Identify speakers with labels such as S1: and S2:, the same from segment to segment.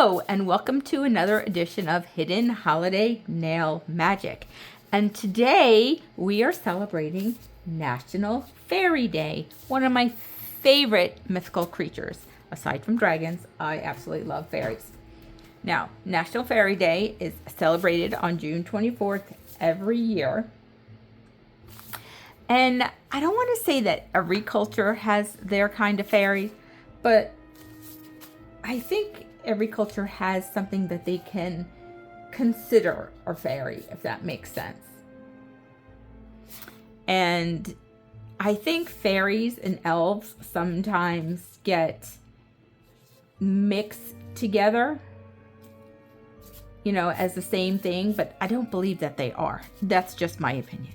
S1: Hello, and welcome to another edition of Hidden Holiday Nail Magic. And today we are celebrating National Fairy Day, one of my favorite mythical creatures. Aside from dragons, I absolutely love fairies. Now, National Fairy Day is celebrated on June 24th every year. And I don't want to say that every culture has their kind of fairy, but I think every culture has something that they can consider a fairy, if that makes sense. And I think fairies and elves sometimes get mixed together, as the same thing, but I don't believe that they are. That's just my opinion.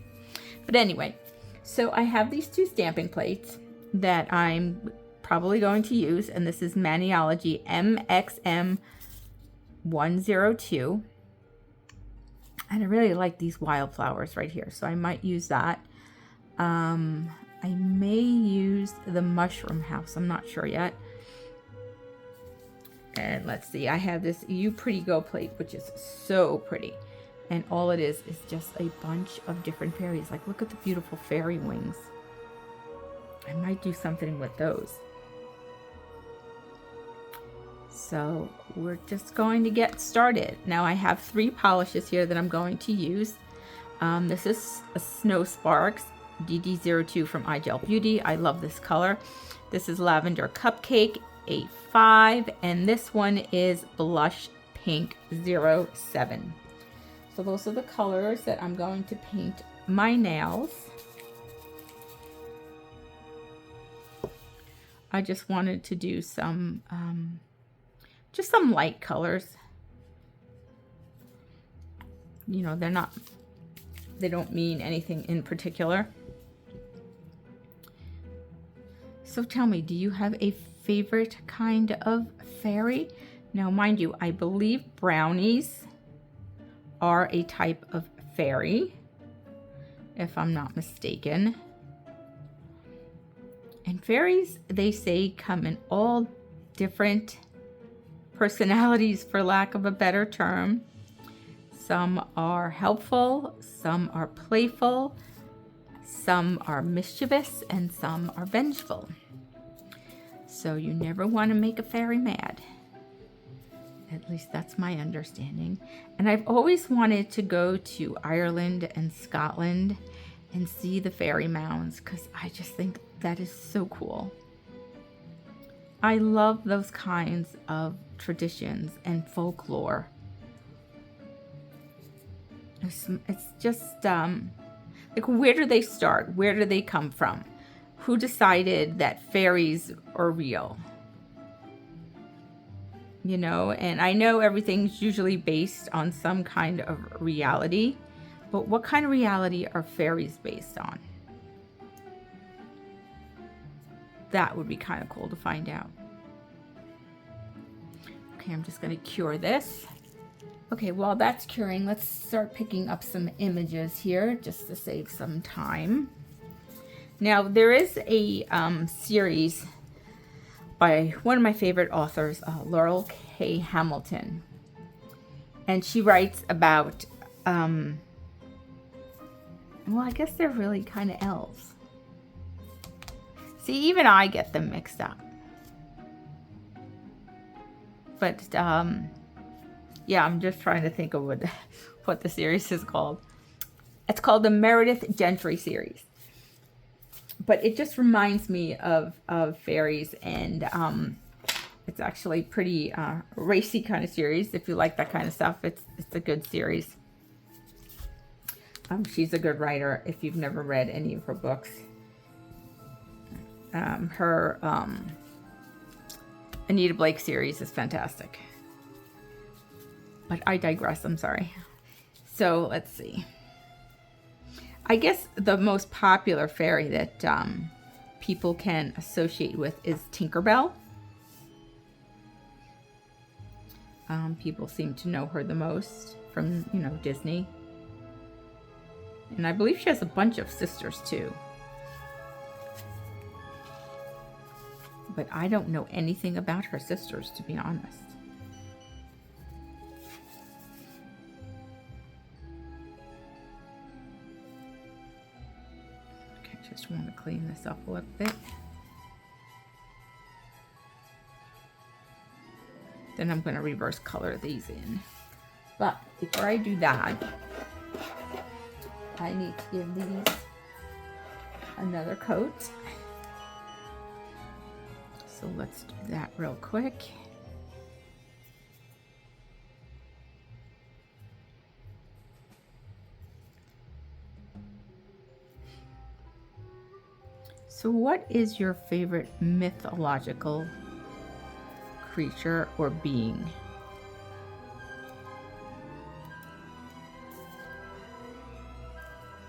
S1: But anyway, so I have these two stamping plates that I'm probably going to use, and this is Maniology MXM102, and I really like these wildflowers right here, so I might use that. I may use the Mushroom House, I'm not sure yet. And let's see, I have this You Pretty Go plate, which is so pretty, and all it is just a bunch of different fairies. Like, look at the beautiful fairy wings. I might do something with those. So we're just going to get started. Now I have 3 polishes here that I'm going to use. This is a Snow Sparks DD02 from iGel Beauty. I love this color. This is Lavender Cupcake 85, and this one is Blush Pink 07. So those are the colors that I'm going to paint my nails. I just wanted to do some just some light colors. They don't mean anything in particular. So tell me, do you have a favorite kind of fairy? Now, mind you, I believe brownies are a type of fairy, if I'm not mistaken. And fairies, they say, come in all different personalities, for lack of a better term. Some are helpful, some are playful, some are mischievous, and some are vengeful. So you never want to make a fairy mad. At least that's my understanding. And I've always wanted to go to Ireland and Scotland and see the fairy mounds, because I just think that is so cool. I love those kinds of traditions and folklore. It's just like, where do they start? Where do they come from? Who decided that fairies are real? And I know everything's usually based on some kind of reality, but what kind of reality are fairies based on? That would be kind of cool to find out. Okay, I'm just going to cure this. Okay, while that's curing, let's start picking up some images here just to save some time. Now, there is a series by one of my favorite authors, Laurel K. Hamilton. And she writes about, well, I guess they're really kind of elves. See, even I get them mixed up. But, yeah, I'm just trying to think of what the series is called. It's called the Meredith Gentry series. But it just reminds me of fairies, and it's actually pretty racy kind of series. If you like that kind of stuff, it's a good series. She's a good writer if you've never read any of her books. Her Anita Blake series is fantastic. But I digress, I'm sorry. So let's see. I guess the most popular fairy that people can associate with is Tinkerbell. People seem to know her the most from, Disney. And I believe she has a bunch of sisters too. But I don't know anything about her sisters, to be honest. clean this up a little bit. Then I'm going to reverse color these in. But before I do that, I need to give these another coat. So let's do that real quick. So what is your favorite mythological creature or being?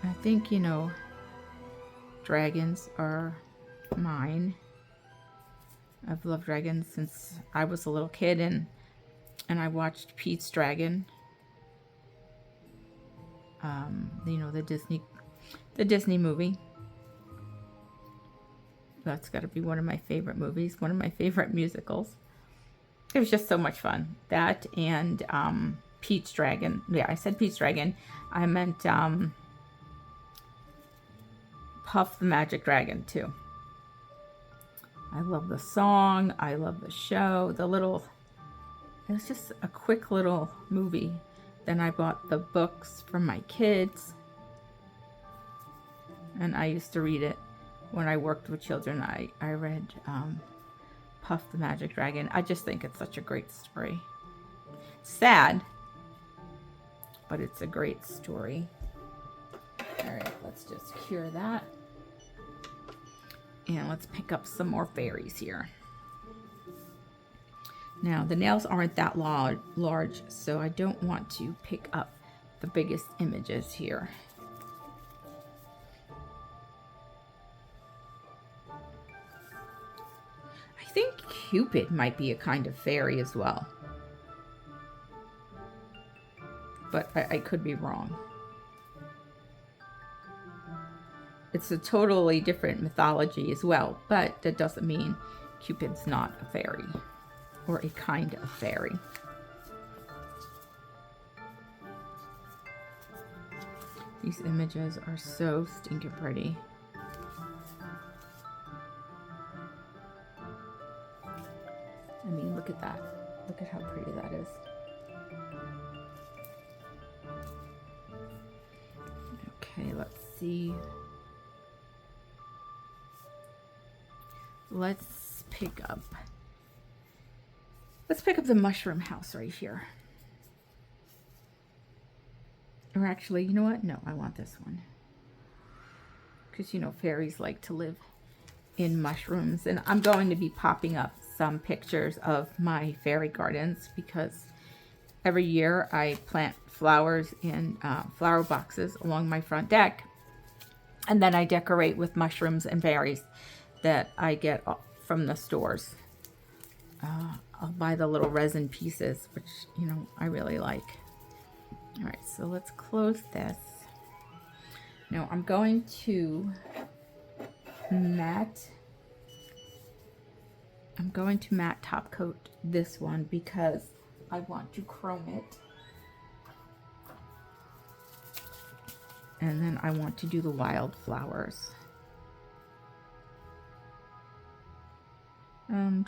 S1: I think, you know, dragons are mine. I've loved dragons since I was a little kid, and I watched Pete's Dragon. You know, the Disney movie. That's got to be one of my favorite movies, one of my favorite musicals. It was just so much fun. That and Pete's Dragon. Yeah, I said Pete's Dragon. I meant Puff the Magic Dragon too. I love the song. I love the show. It was just a quick little movie. Then I bought the books for my kids. And I used to read it when I worked with children. I read Puff the Magic Dragon. I just think it's such a great story. Sad, but it's a great story. All right, let's just cure that. And let's pick up some more fairies here. Now, the nails aren't that large, so I don't want to pick up the biggest images here. I think Cupid might be a kind of fairy as well. But I could be wrong. It's a totally different mythology as well, but that doesn't mean Cupid's not a fairy or a kind of fairy. These images are so stinking pretty. I mean, look at that. Look at how pretty that is. Okay, let's see. Let's pick up the mushroom house right here. Or actually, you know what? No, I want this one. Because, you know, fairies like to live in mushrooms. And I'm going to be popping up some pictures of my fairy gardens because every year I plant flowers in flower boxes along my front deck. And then I decorate with mushrooms and fairies that I get from the stores. I'll buy the little resin pieces, which, you know, I really like. All right, so let's close this. Now I'm going to matte top coat this one because I want to chrome it. And then I want to do the wildflowers.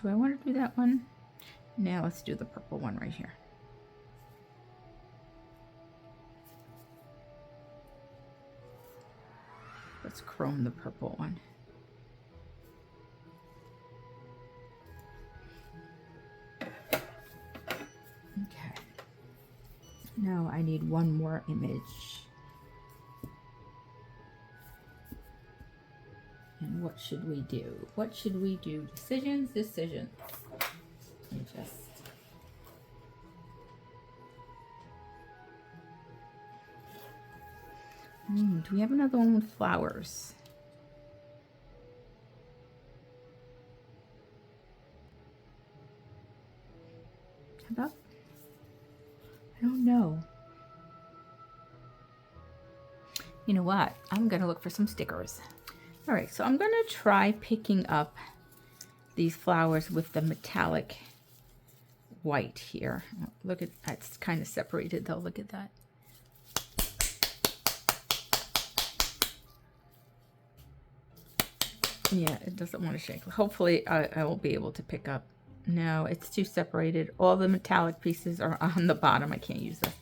S1: Do I want to do that one? Now let's do the purple one right here. Let's chrome the purple one. Okay. Now I need one more image. And what should we do? What should we do? Decisions. Do we have another one with flowers? How about? I don't know. You know what? I'm going to look for some stickers. All right, so I'm going to try picking up these flowers with the metallic white here. Look at that. It's kind of separated though. Look at that. Yeah, it doesn't want to shake. Hopefully I will be able to pick up. No, it's too separated. All the metallic pieces are on the bottom. I can't use this.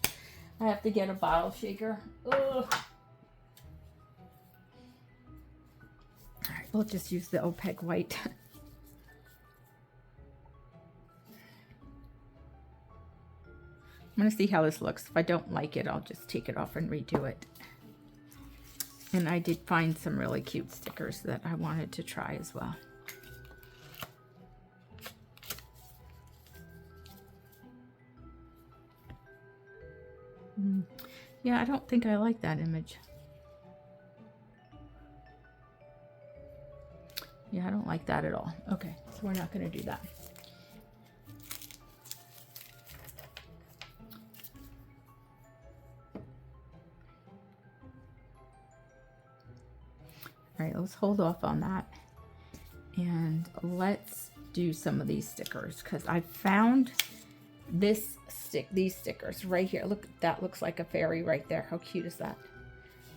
S1: I have to get a bottle shaker. Ugh. All right, we'll just use the opaque white. I'm going to see how this looks. If I don't like it, I'll just take it off and redo it. And I did find some really cute stickers that I wanted to try as well. Yeah, I don't think I like that image. Yeah, I don't like that at all. Okay, so we're not going to do that. All right, let's hold off on that. And let's do some of these stickers because I found these stickers right here. Look, that looks like a fairy right there. How cute is that?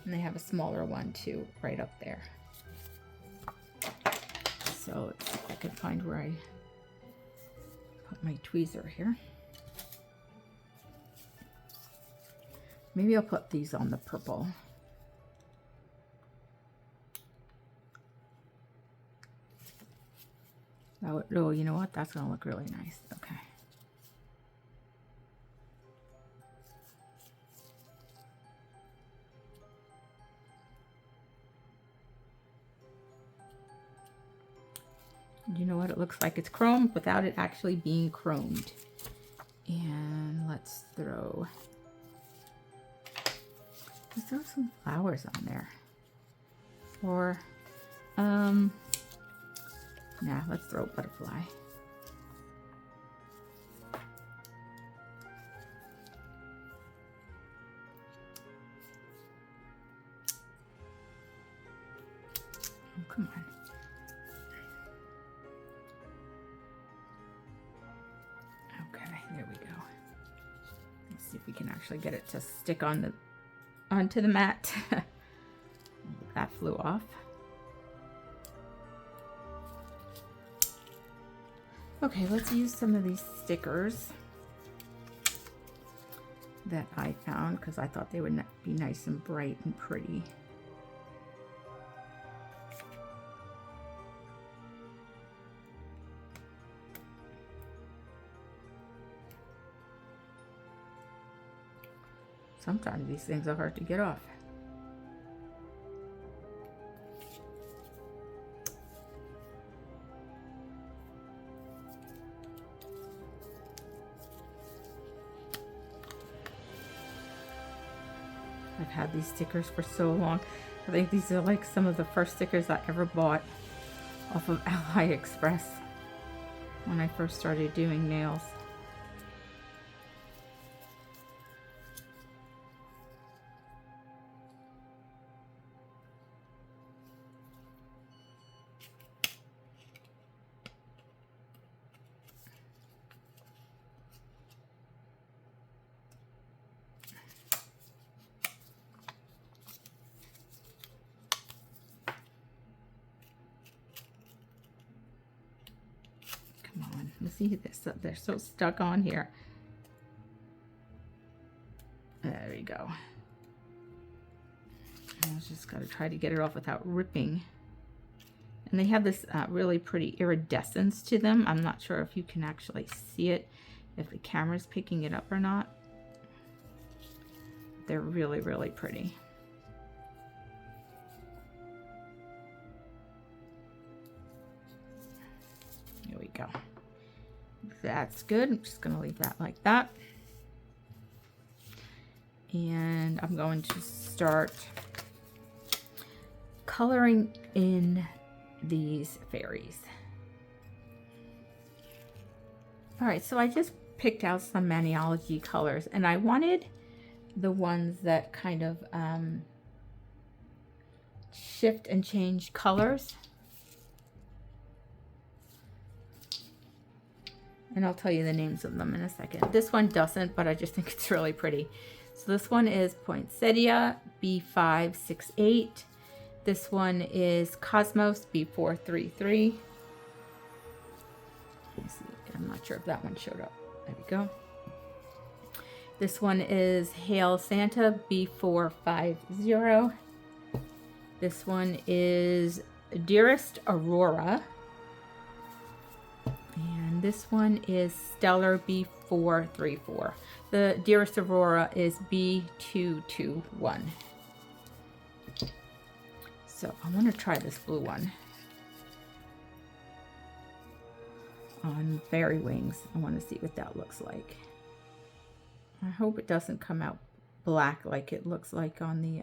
S1: And they have a smaller one too, right up there. So let's see if I can find where I put my tweezer here. Maybe I'll put these on the purple. Oh, you know what? That's going to look really nice. Okay. You know what? It looks like it's chromed without it actually being chromed. And let's throw some flowers on there. Or, nah, let's throw a butterfly. Oh, come on. Okay, there we go. Let's see if we can actually get it to stick on onto the mat. That flew off. Okay, let's use some of these stickers that I found because I thought they would be nice and bright and pretty. Sometimes these things are hard to get off. I've had these stickers for so long. I think these are like some of the first stickers I ever bought off of AliExpress when I first started doing nails. See this, they're so stuck on here. There we go. I just got to try to get it off without ripping. And they have this really pretty iridescence to them. I'm not sure if you can actually see it, if the camera's picking it up or not. They're really, really pretty. Here we go. That's good. I'm just going to leave that like that. And I'm going to start coloring in these fairies. All right, so I just picked out some Maniology colors, and I wanted the ones that kind of shift and change colors. And I'll tell you the names of them in a second. This one doesn't, but I just think it's really pretty. So this one is Poinsettia B568. This one is Cosmos B433. Let me see. I'm not sure if that one showed up. There we go. This one is Hail Santa B450. This one is Dearest Aurora. And this one is Stellar B434. The Dearest Aurora is B221. So I want to try this blue one on fairy wings. I want to see what that looks like. I hope it doesn't come out black like it looks like on the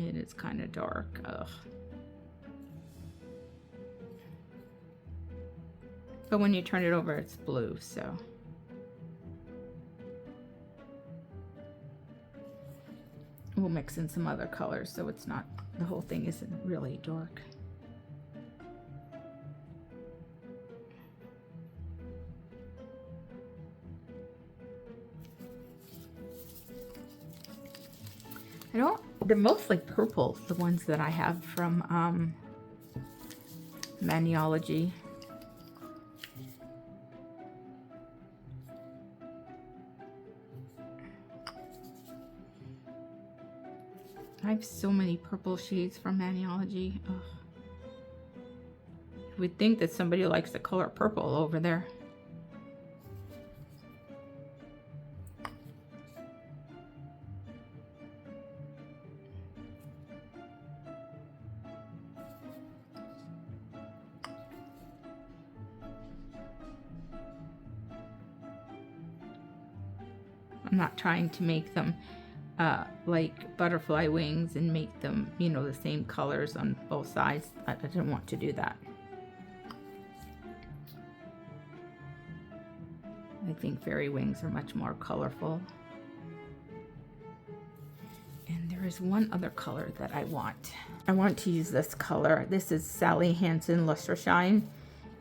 S1: it is kind of dark. Ugh. But when you turn it over, it's blue, so. We'll mix in some other colors so it's not, the whole thing isn't really dark. They're mostly purple, the ones that I have from Maniology. I have so many purple shades from Maniology. Ugh. You would think that somebody likes the color purple over there. I'm not trying to make them like butterfly wings and make them, you know, the same colors on both sides. I didn't want to do that. I think fairy wings are much more colorful. And there is one other color that I want. I want to use this color. This is Sally Hansen Luster Shine.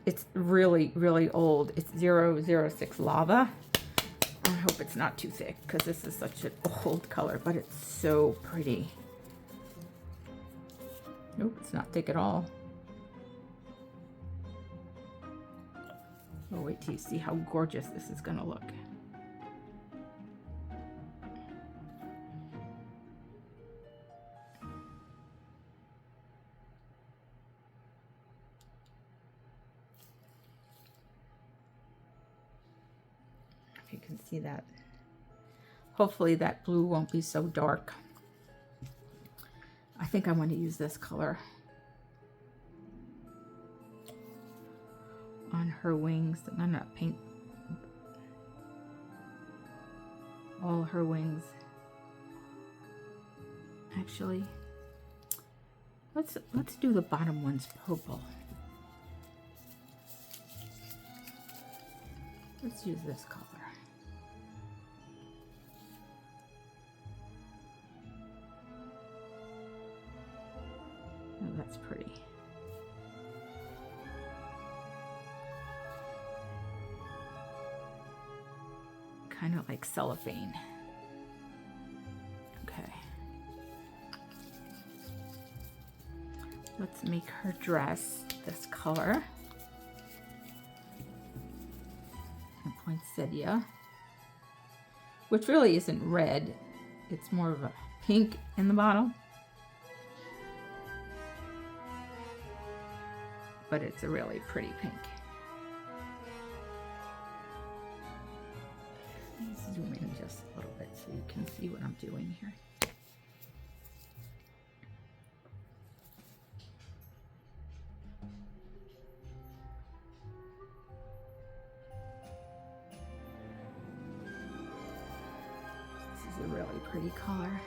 S1: It's really, really old. It's 006 Lava. I hope it's not too thick because this is such an old color, but it's so pretty. Nope, it's not thick at all. Oh, wait till you see how gorgeous this is gonna look. If you can see that. Hopefully that blue won't be so dark. I think I want to use this color on her wings. I'm not paint all her wings. Actually, let's do the bottom ones purple. Let's use this color. Oh, that's pretty. Kind of like cellophane. Okay. Let's make her dress this color. A poinsettia. Which really isn't red. It's more of a pink in the bottle. But it's a really pretty pink. Let's zoom in just a little bit so you can see what I'm doing here. This is a really pretty color.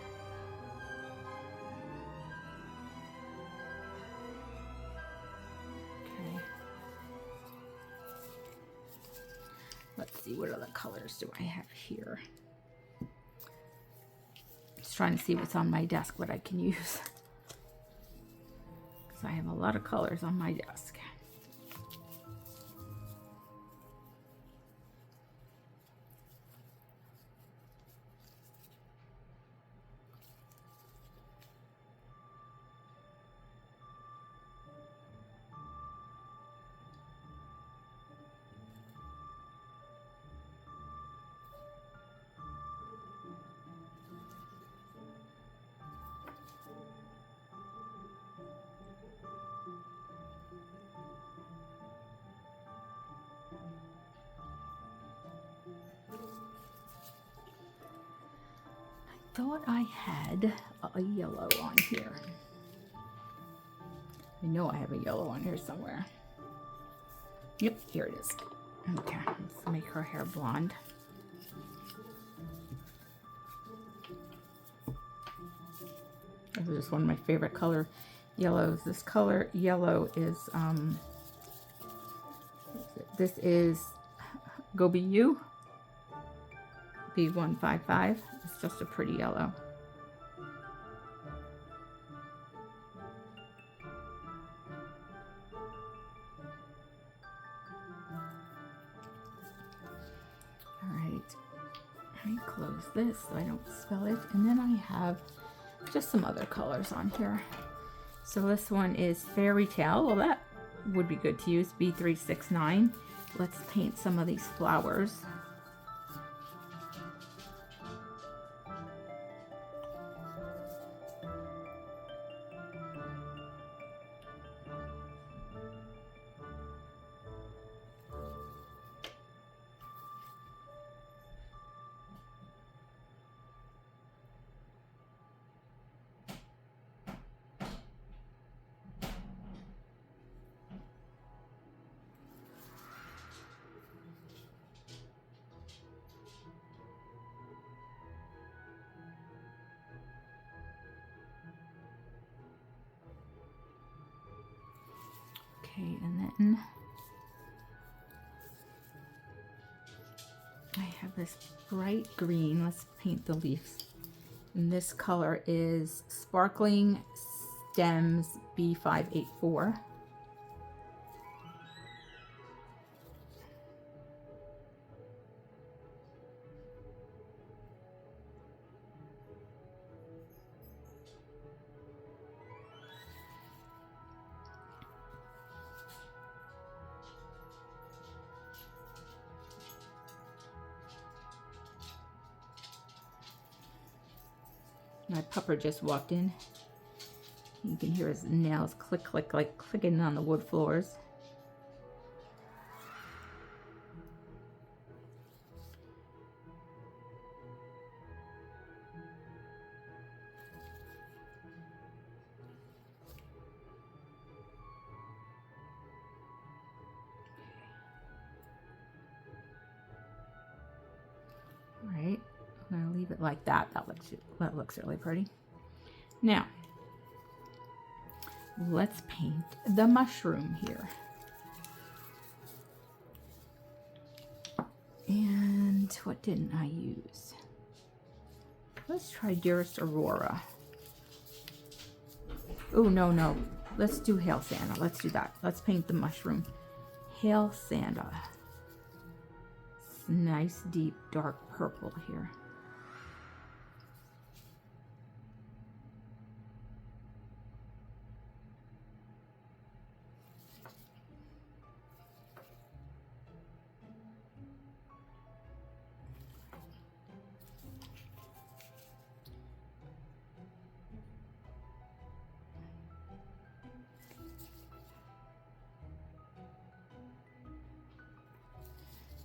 S1: Let's see, what other colors do I have here? Just trying to see what's on my desk, what I can use. Because I have a lot of colors on my desk. thought I had a yellow on here. I know I have a yellow on here somewhere. Yep, here it is. Okay, let's make her hair blonde. This is one of my favorite color yellows. This color yellow is, this is Gobi U B155. It's just a pretty yellow. Let me close this so I don't spill it. And then I have just some other colors on here. So this one is Fairy Tale. Well, that would be good to use, B369. Let's paint some of these flowers. Okay, and then I have this bright green. Let's paint the leaves. And this color is Sparkling Stems B584. My pupper just walked in. You can hear his nails click, click, like clicking on the wood floors. All right, I'm gonna leave it like that. That looks really pretty. Now, let's paint the mushroom here. And what didn't I use? Let's try Dearest Aurora. Oh, no. Let's do Hail Santa. Let's do that. Let's paint the mushroom. Hail Santa. It's nice, deep, dark purple here.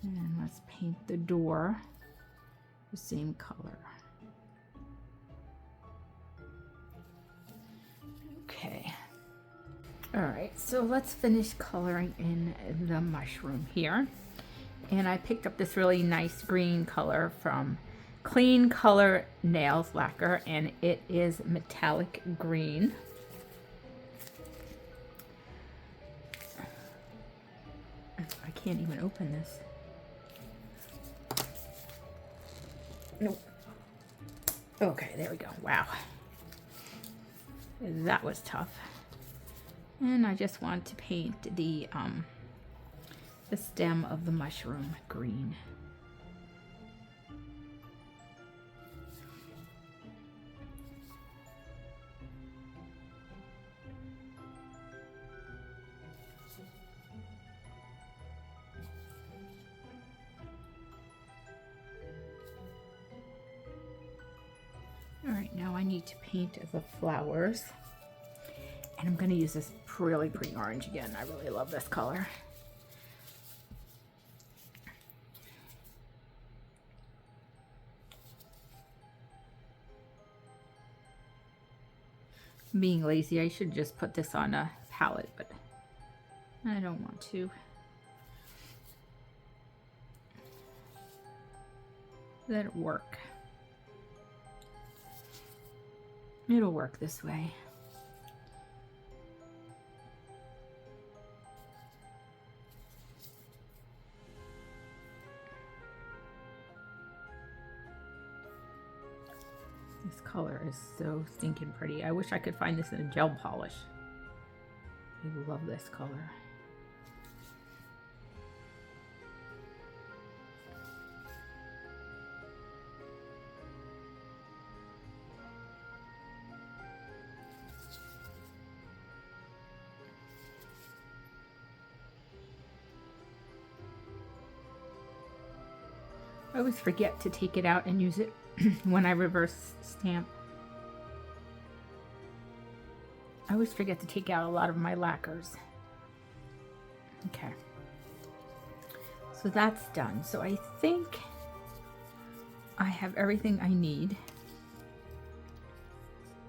S1: And let's paint the door the same color. Okay. All right, so let's finish coloring in the mushroom here. And I picked up this really nice green color from Clean Color Nails Lacquer, and it is metallic green. I can't even open this. Nope. Okay, there we go. Wow. That was tough. And I just want to paint the stem of the mushroom green. All right, now I need to paint the flowers. And I'm going to use this really pretty orange again. I really love this color. being lazy. I should just put this on a palette, but I don't want to. Let it work. It'll work this way. This color is so stinking pretty. I wish I could find this in a gel polish. I love this color. I always forget to take it out and use it when I reverse stamp. I always forget to take out a lot of my lacquers. Okay. So that's done. So I think I have everything I need.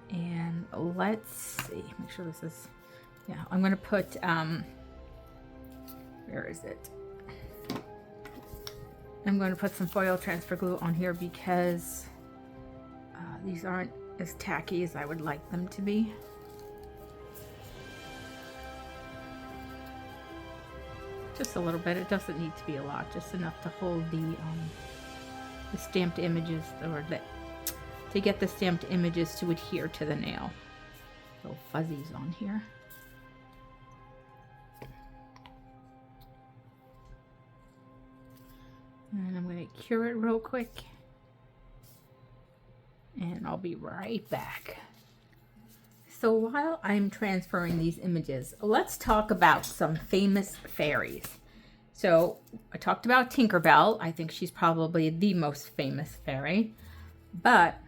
S1: And let's see, make sure this is, yeah, I'm going to put, where is it? I'm going to put some foil transfer glue on here because these aren't as tacky as I would like them to be. Just a little bit. It doesn't need to be a lot. Just enough to hold the stamped images, or to get the stamped images to adhere to the nail. Little fuzzies on here. And I'm going to cure it real quick. And I'll be right back. So while I'm transferring these images, let's talk about some famous fairies. So I talked about Tinkerbell. I think she's probably the most famous fairy. But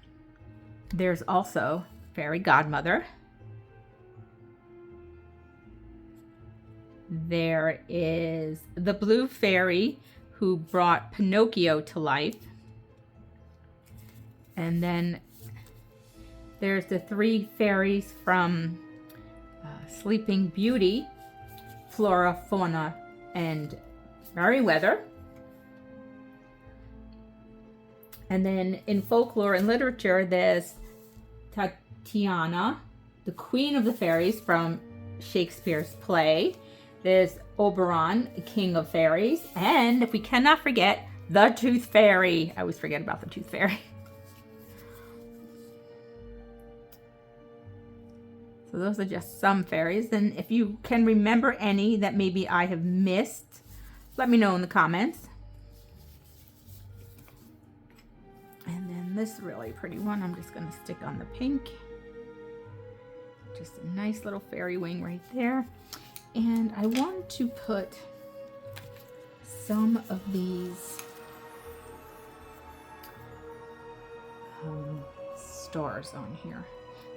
S1: there's also Fairy Godmother. There is the Blue Fairy who brought Pinocchio to life. And then there's the three fairies from Sleeping Beauty, Flora, Fauna, and Merryweather. And then in folklore and literature, there's Tatiana, the Queen of the Fairies from Shakespeare's play. There's Oberon, King of Fairies. And if we cannot forget, the Tooth Fairy. I always forget about the Tooth Fairy. So those are just some fairies. And if you can remember any that maybe I have missed, let me know in the comments. And then this really pretty one, I'm just going to stick on the pink. Just a nice little fairy wing right there. And I want to put some of these stars on here.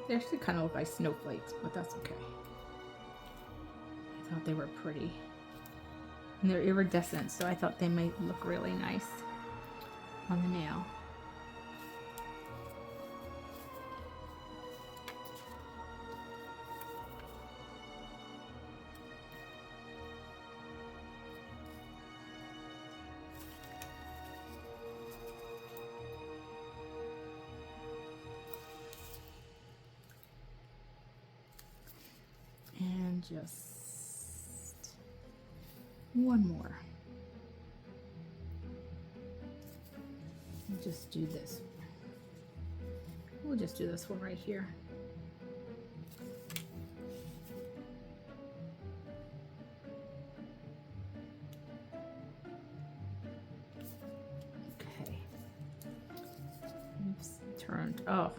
S1: They actually kind of look like snowflakes, but that's okay. I thought they were pretty. And they're iridescent, so I thought they might look really nice on the nail. And just one more. We'll just do this. We'll just do this one right here. Okay. Oops, turned. Oh.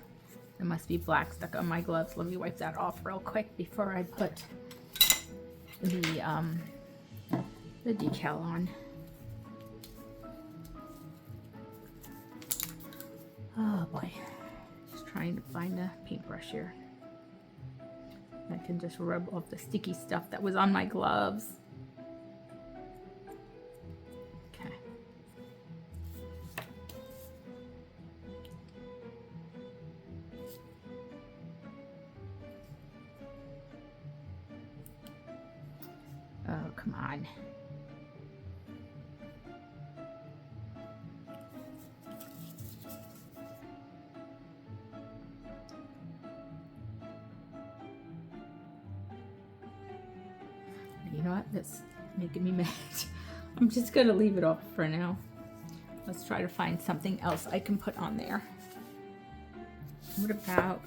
S1: There must be black stuck on my gloves. Let me wipe that off real quick before I put the decal on. Oh boy. Just trying to find a paintbrush here. I can just rub off the sticky stuff that was on my gloves. Oh, come on. You know what? That's making me mad. I'm just going to leave it off for now. Let's try to find something else I can put on there. What about,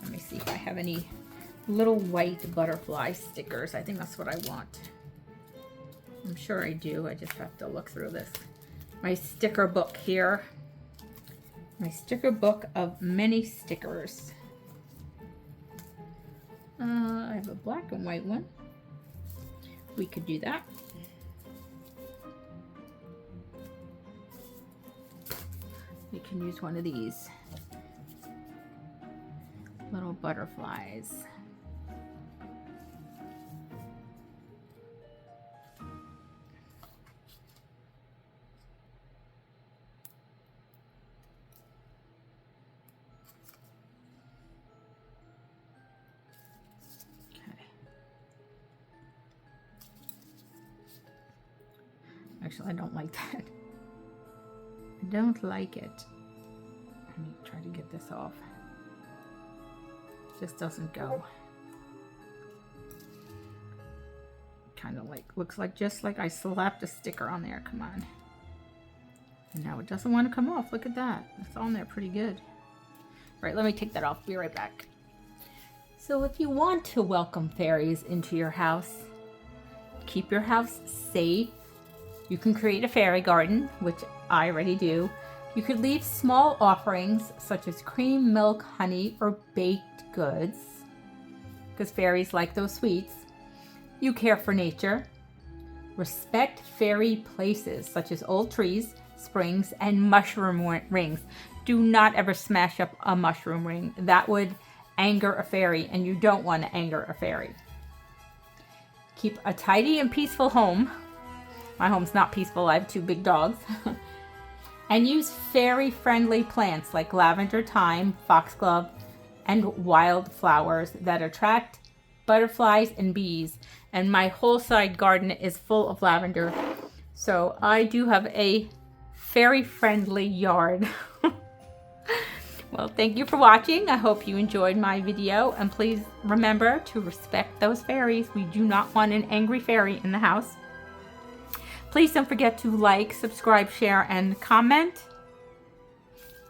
S1: let me see if I have any little white butterfly stickers. I think that's what I want. I'm sure I do. I just have to look through this. My sticker book here. My sticker book of many stickers. I have a black and white one. We could do that. We can use one of these little butterflies. Actually, I don't like that. I don't like it. Let me try to get this off. Just doesn't go. Kind of like, looks like just like I slapped a sticker on there. Come on. And now it doesn't want to come off. Look at that. It's on there pretty good. All right, let me take that off. Be right back. So if you want to welcome fairies into your house, keep your house safe, you can create a fairy garden, which I already do. You could leave small offerings such as cream, milk, honey, or baked goods, because fairies like those sweets. You care for nature. Respect fairy places such as old trees, springs, and mushroom rings. Do not ever smash up a mushroom ring. That would anger a fairy, and you don't want to anger a fairy. Keep a tidy and peaceful home. My home's not peaceful. I have 2 big dogs. And use fairy-friendly plants like lavender, thyme, foxglove, and wildflowers that attract butterflies and bees. And my whole side garden is full of lavender. So I do have a fairy-friendly yard. Well, thank you for watching. I hope you enjoyed my video. And please remember to respect those fairies. We do not want an angry fairy in the house. Please don't forget to like, subscribe, share, and comment.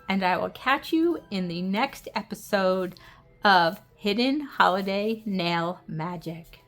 S1: And I will catch you in the next episode of Hidden Holiday Nail Magic.